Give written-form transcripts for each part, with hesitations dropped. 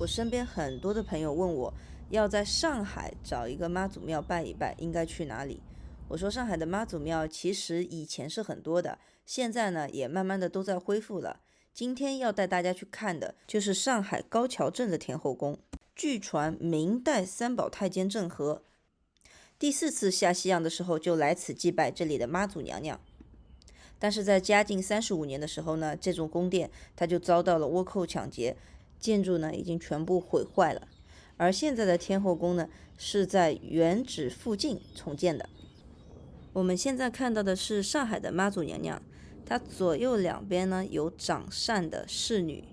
我身边很多的朋友问我，要在上海找一个妈祖庙拜一拜，应该去哪里？我说上海的妈祖庙其实以前是很多的，现在呢也慢慢的都在恢复了。今天要带大家去看的就是上海高桥镇的天后宫。据传明代三宝太监郑和第4次下西洋的时候就来此祭拜这里的妈祖娘娘。但是在嘉靖35年的时候呢，这座宫殿它就遭到了倭寇抢劫，建筑呢已经全部毁坏了。而现在的天后宫呢是在原址附近重建的。我们现在看到的是上海的妈祖娘娘，她左右两边呢有掌扇的侍女，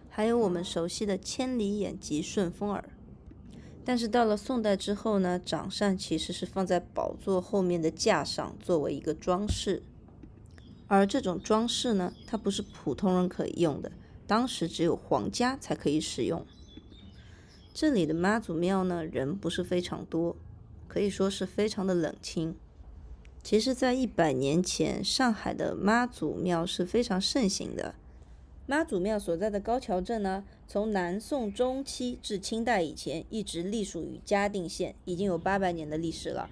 还有我们熟悉的千里眼及顺风耳。但是到了宋代之后呢，掌扇其实是放在宝座后面的架上，作为一个装饰。而这种装饰呢，它不是普通人可以用的，当时只有皇家才可以使用。这里的妈祖庙呢，人不是非常多，可以说是非常的冷清。其实在100年前，上海的妈祖庙是非常盛行的。妈祖庙所在的高桥镇呢，从南宋中期至清代以前，一直隶属于嘉定县，已经有800年的历史了。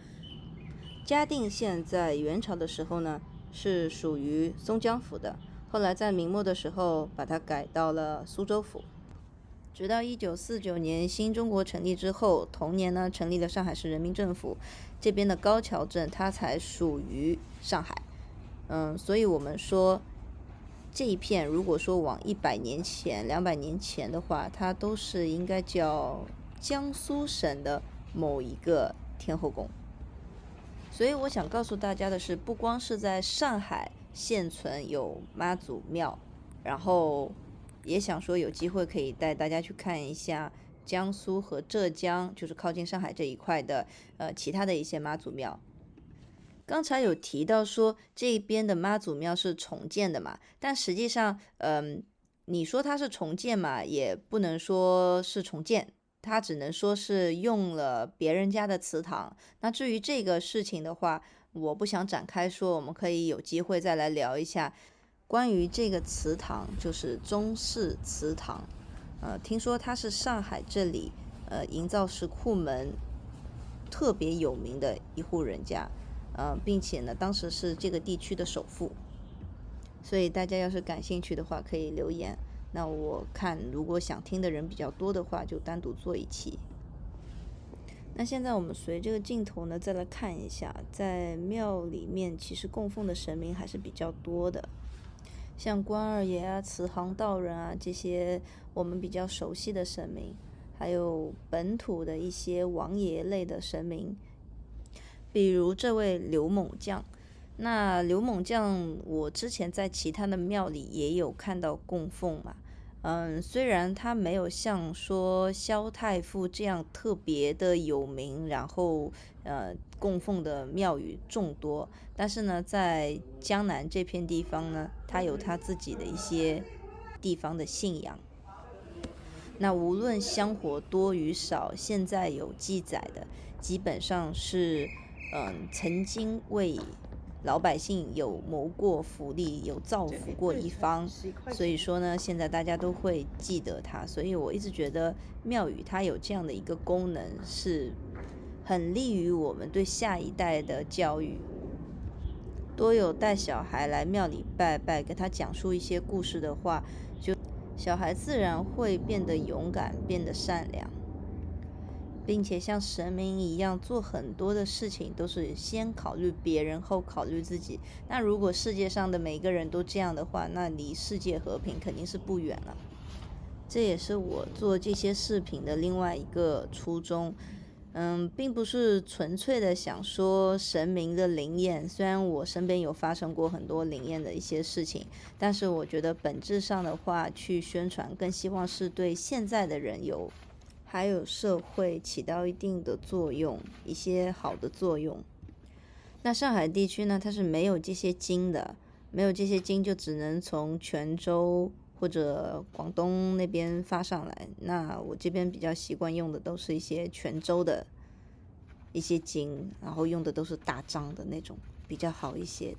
嘉定县在元朝的时候呢，是属于松江府的，后来在明末的时候把它改到了苏州府。直到1949年新中国成立之后，同年呢成立了上海市人民政府，这边的高桥镇它才属于上海。所以我们说这一片如果说往100年前、200年前的话，它都是应该叫江苏省的某一个天后宫。所以我想告诉大家的是，不光是在上海现存有妈祖庙，然后也想说有机会可以带大家去看一下江苏和浙江，就是靠近上海这一块的其他的一些妈祖庙。刚才有提到说这边的妈祖庙是重建的嘛，但实际上你说它是重建嘛，也不能说是重建，它只能说是用了别人家的祠堂。那至于这个事情的话，我不想展开说，我们可以有机会再来聊一下关于这个祠堂，就是中式祠堂。听说它是上海这里营造石库门特别有名的一户人家，并且呢当时是这个地区的首富。所以大家要是感兴趣的话可以留言，那我看如果想听的人比较多的话就单独做一期。那现在我们随这个镜头呢再来看一下，在庙里面其实供奉的神明还是比较多的，像关二爷啊、慈航道人啊，这些我们比较熟悉的神明，还有本土的一些王爷类的神明，比如这位刘猛将。那刘猛将我之前在其他的庙里也有看到供奉嘛，虽然他没有像说萧太傅这样特别的有名，然后供奉的庙宇众多，但是呢在江南这片地方呢，他有他自己的一些地方的信仰。那无论香火多与少，现在有记载的基本上是曾经为老百姓有谋过福利，有造福过一方，所以说呢现在大家都会记得它。所以我一直觉得庙宇它有这样的一个功能，是很利于我们对下一代的教育。多有带小孩来庙里拜拜，给他讲述一些故事的话，就小孩自然会变得勇敢，变得善良，并且像神明一样做很多的事情都是先考虑别人后考虑自己。那如果世界上的每个人都这样的话，那离世界和平肯定是不远了。这也是我做这些视频的另外一个初衷，并不是纯粹的想说神明的灵验，虽然我身边有发生过很多灵验的一些事情，但是我觉得本质上的话去宣传更希望是对现在的人还有社会起到一定的作用，一些好的作用。那上海地区呢，它是没有这些经的，没有这些经就只能从泉州或者广东那边发上来。那我这边比较习惯用的都是一些泉州的一些经，然后用的都是大张的那种，比较好一些的。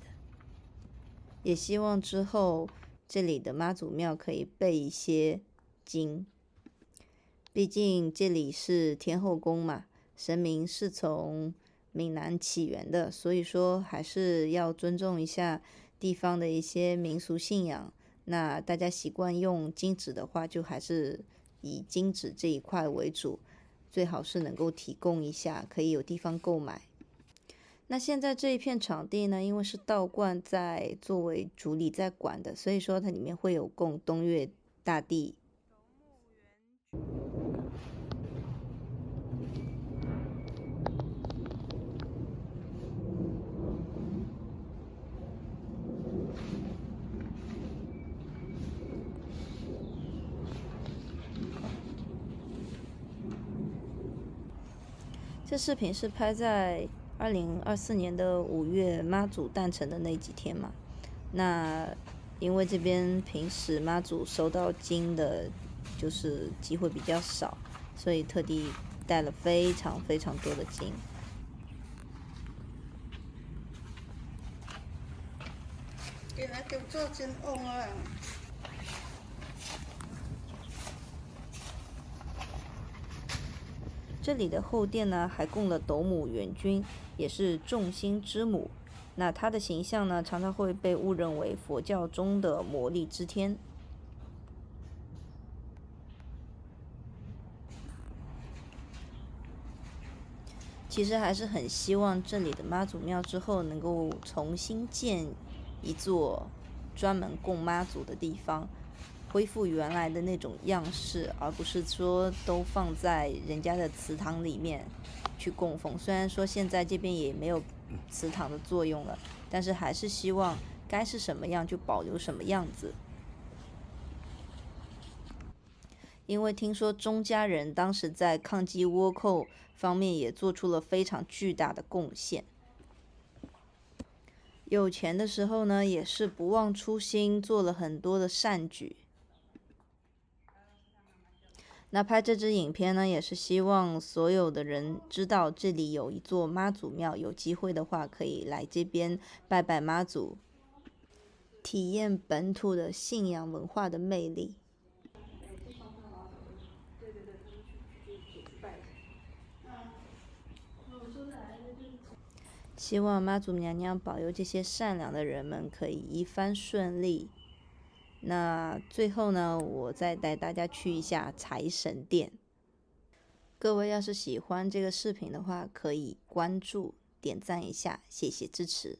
也希望之后这里的妈祖庙可以备一些经。毕竟这里是天后宫嘛，神明是从闽南起源的，所以说还是要尊重一下地方的一些民俗信仰。那大家习惯用金纸的话，就还是以金纸这一块为主，最好是能够提供一下，可以有地方购买。那现在这一片场地呢，因为是道观在作为主理在管的，所以说它里面会有供东岳大帝。这视频是拍在2024年的5月妈祖诞辰的那几天嘛。那因为这边平时妈祖收到金的，就是机会比较少，所以特地带了非常非常多的金。今仔叫做真旺啊！这里的后殿呢，还供了斗母元君，也是众星之母。那她的形象呢，常常会被误认为佛教中的魔力之天。其实还是很希望这里的妈祖庙之后能够重新建一座专门供妈祖的地方，恢复原来的那种样式，而不是说都放在人家的祠堂里面去供奉。虽然说现在这边也没有祠堂的作用了，但是还是希望该是什么样就保留什么样子。因为听说钟家人当时在抗击倭寇方面也做出了非常巨大的贡献。有钱的时候呢，也是不忘初心，做了很多的善举。那拍这支影片呢，也是希望所有的人知道这里有一座妈祖庙，有机会的话可以来这边拜拜妈祖，体验本土的信仰文化的魅力。希望妈祖娘娘保佑这些善良的人们可以一帆顺利。那最后呢，我再带大家去一下财神殿。各位要是喜欢这个视频的话，可以关注、点赞一下，谢谢支持。